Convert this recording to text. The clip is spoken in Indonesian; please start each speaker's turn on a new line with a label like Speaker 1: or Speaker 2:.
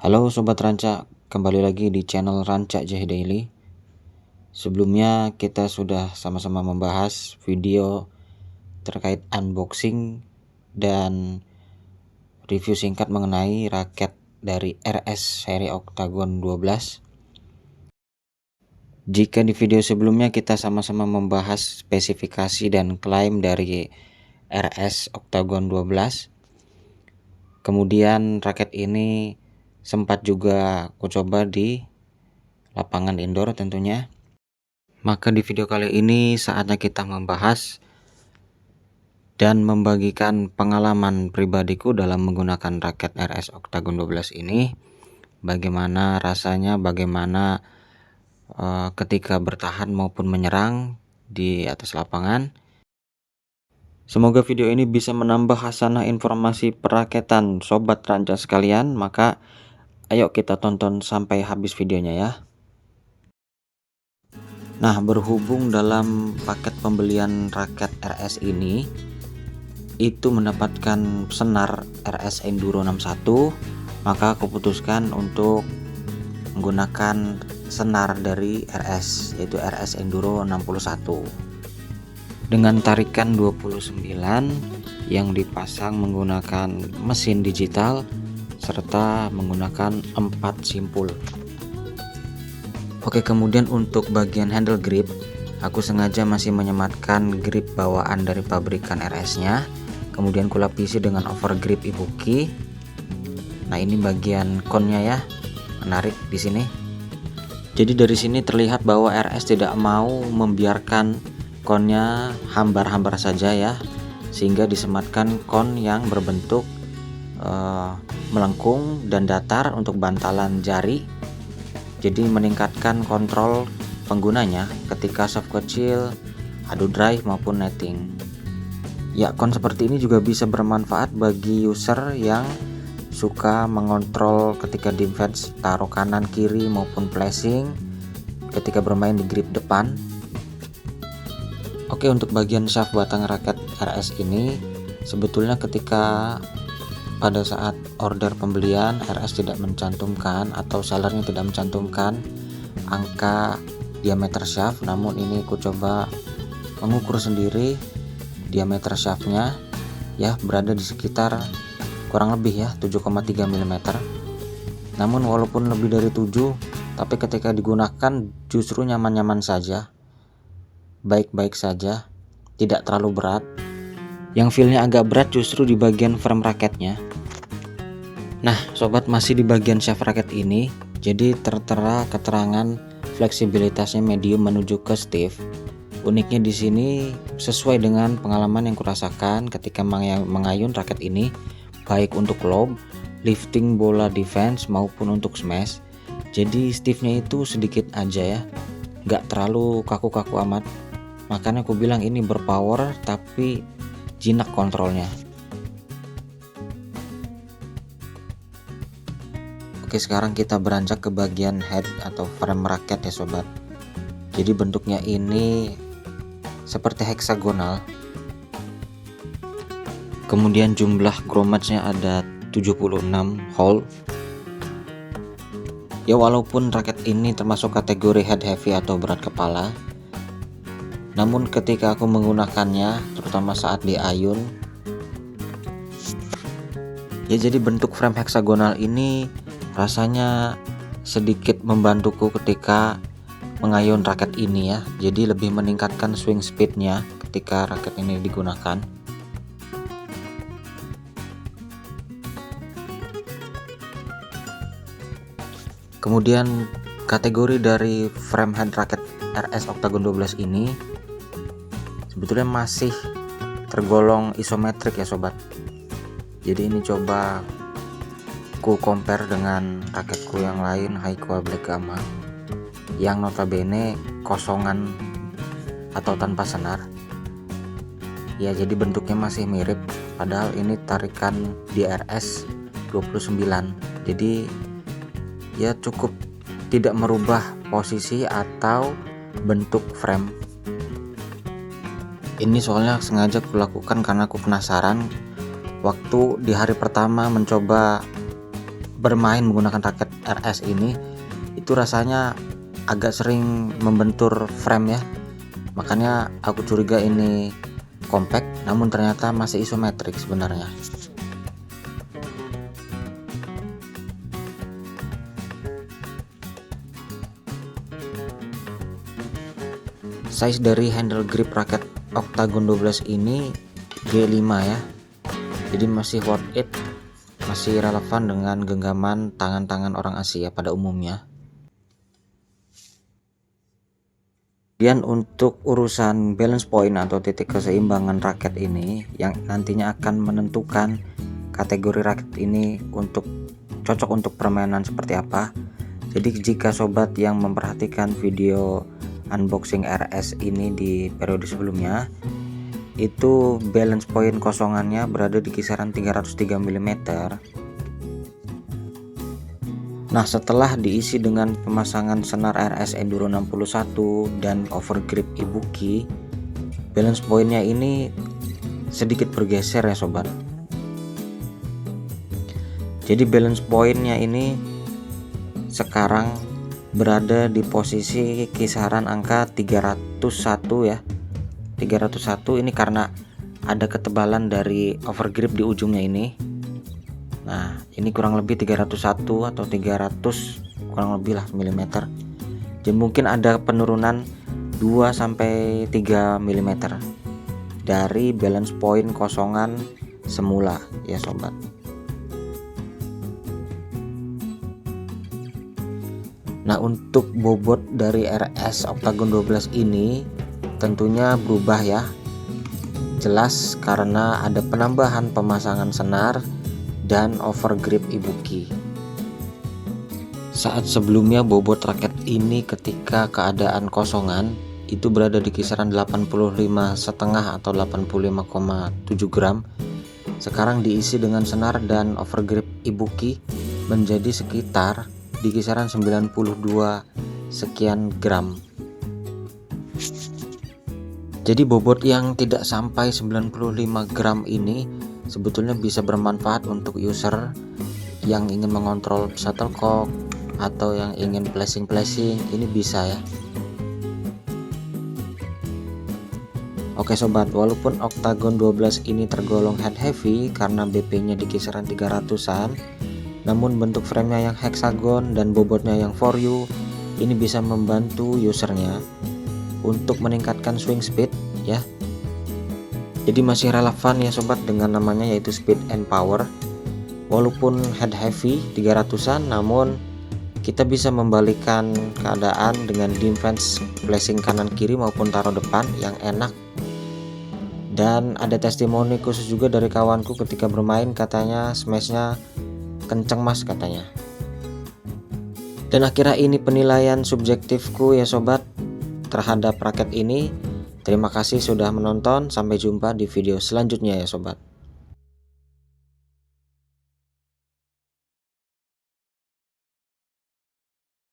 Speaker 1: Halo Sobat Ranca, kembali lagi di channel Ranca J Daily. Sebelumnya kita sudah sama-sama membahas video terkait unboxing dan review singkat mengenai raket dari RS seri Octagon 12. Jika di video sebelumnya kita sama-sama membahas spesifikasi dan klaim dari RS Octagon 12, kemudian raket ini sempat juga aku coba di lapangan indoor tentunya. Maka di video kali ini saatnya kita membahas dan membagikan pengalaman pribadiku dalam menggunakan raket RS Octagon 12 ini. Bagaimana rasanya, bagaimana ketika bertahan maupun menyerang di atas lapangan. Semoga video ini bisa menambah hasanah informasi peraketan Sobat Ranca sekalian. Maka ayo kita tonton sampai habis videonya ya. Nah, berhubung dalam paket pembelian raket RS ini itu mendapatkan senar RS Enduro 61, maka aku putuskan untuk menggunakan senar dari RS, yaitu RS Enduro 61 dengan tarikan 29 yang dipasang menggunakan mesin digital serta menggunakan 4 simpul. Oke, kemudian untuk bagian handle grip, aku sengaja masih menyematkan grip bawaan dari pabrikan RS-nya. Kemudian kulapisi dengan overgrip Ibuki. Nah, ini bagian konnya ya, menarik di sini. Jadi dari sini terlihat bahwa RS tidak mau membiarkan konnya hambar-hambar saja ya, sehingga disematkan kon yang berbentuk melengkung dan datar untuk bantalan jari. Jadi meningkatkan kontrol penggunanya ketika shaft kecil, adu drive maupun netting. Ya, kon seperti ini juga bisa bermanfaat bagi user yang suka mengontrol ketika defense taruh kanan kiri maupun flashing ketika bermain di grip depan. Oke, untuk bagian shaft batang raket RS ini sebetulnya ketika pada saat order pembelian RS tidak mencantumkan atau sellernya tidak mencantumkan angka diameter shaft, namun ini aku coba mengukur sendiri diameter shaftnya ya, berada di sekitar kurang lebih ya 7,3 mm. Namun walaupun lebih dari 7, tapi ketika digunakan justru nyaman-nyaman saja, baik-baik saja, tidak terlalu berat. Yang feelnya agak berat justru di bagian frame raketnya. Nah, sobat, masih di bagian shaft raket ini, jadi tertera keterangan fleksibilitasnya medium menuju ke stiff. Uniknya di sini sesuai dengan pengalaman yang kurasakan ketika mengayun raket ini, baik untuk lob, lifting bola defense maupun untuk smash. Jadi stiffnya itu sedikit aja ya, nggak terlalu kaku-kaku amat. Makanya aku bilang ini berpower tapi jinak kontrolnya. Oke, sekarang kita beranjak ke bagian head atau frame raket ya sobat. Jadi bentuknya ini seperti heksagonal. Kemudian jumlah grommatsnya ada 76 hole. Ya, walaupun raket ini termasuk kategori head heavy atau berat kepala, namun ketika aku menggunakannya terutama saat diayun ya, jadi bentuk frame heksagonal ini rasanya sedikit membantuku ketika mengayun raket ini ya. Jadi lebih meningkatkan swing speednya ketika raket ini digunakan. Kemudian kategori dari frame head raket RS Octagon 12 ini sebetulnya masih tergolong isometrik ya sobat. Jadi ini coba ku compare dengan raketku yang lain, Haikua Black Gamma, yang notabene kosongan atau tanpa senar. Ya, jadi bentuknya masih mirip, padahal ini tarikan DRS 29. Jadi ya cukup tidak merubah posisi atau bentuk frame. Ini soalnya sengaja kulakukan karena aku penasaran waktu di hari pertama mencoba bermain menggunakan raket RS ini itu rasanya agak sering membentur frame ya, makanya aku curiga ini compact, namun ternyata masih isometrik sebenarnya. Size dari handle grip raket Octagon 12 ini G5 ya, jadi masih worth it, masih relevan dengan genggaman tangan-tangan orang Asia pada umumnya. Kemudian untuk urusan balance point atau titik keseimbangan raket ini yang nantinya akan menentukan kategori raket ini cocok untuk permainan seperti apa. Jadi jika sobat yang memperhatikan video unboxing RS ini di periode sebelumnya, itu balance point kosongannya berada di kisaran 303 mm. Nah, setelah diisi dengan pemasangan senar RS Enduro 61 dan overgrip Ibuki, balance pointnya ini sedikit bergeser ya sobat. Jadi balance pointnya ini sekarang berada di posisi kisaran angka 301 ya. 301 ini karena ada ketebalan dari overgrip di ujungnya ini. Nah, ini kurang lebih 301 atau 300 kurang lebih lah milimeter. Jadi mungkin ada penurunan 2 sampai 3 mm dari balance point kosongan semula ya sobat. Nah, untuk bobot dari RS Octagon 12 ini tentunya berubah ya. Jelas karena ada penambahan pemasangan senar dan overgrip Ibuki. Saat sebelumnya bobot raket ini ketika keadaan kosongan itu berada di kisaran 85,5 atau 85,7 gram. Sekarang diisi dengan senar dan overgrip Ibuki menjadi sekitar di kisaran 92 sekian gram. Jadi bobot yang tidak sampai 95 gram ini sebetulnya bisa bermanfaat untuk user yang ingin mengontrol shuttlecock atau yang ingin flashing ini bisa ya. Oke sobat, walaupun Octagon 12 ini tergolong head heavy karena BP nya di kisaran 300an, namun bentuk framenya yang hexagon dan bobotnya yang 4U ini bisa membantu usernya untuk meningkatkan swing speed ya. Jadi masih relevan ya sobat dengan namanya yaitu speed and power. Walaupun head heavy 300an, namun kita bisa membalikan keadaan dengan defense flashing kanan kiri maupun taruh depan yang enak. Dan ada testimoni khusus juga dari kawanku ketika bermain, katanya smashnya kenceng mas katanya. Dan akhirnya ini penilaian subjektifku ya sobat terhadap raket ini. Terima kasih sudah menonton, sampai jumpa di video selanjutnya ya sobat.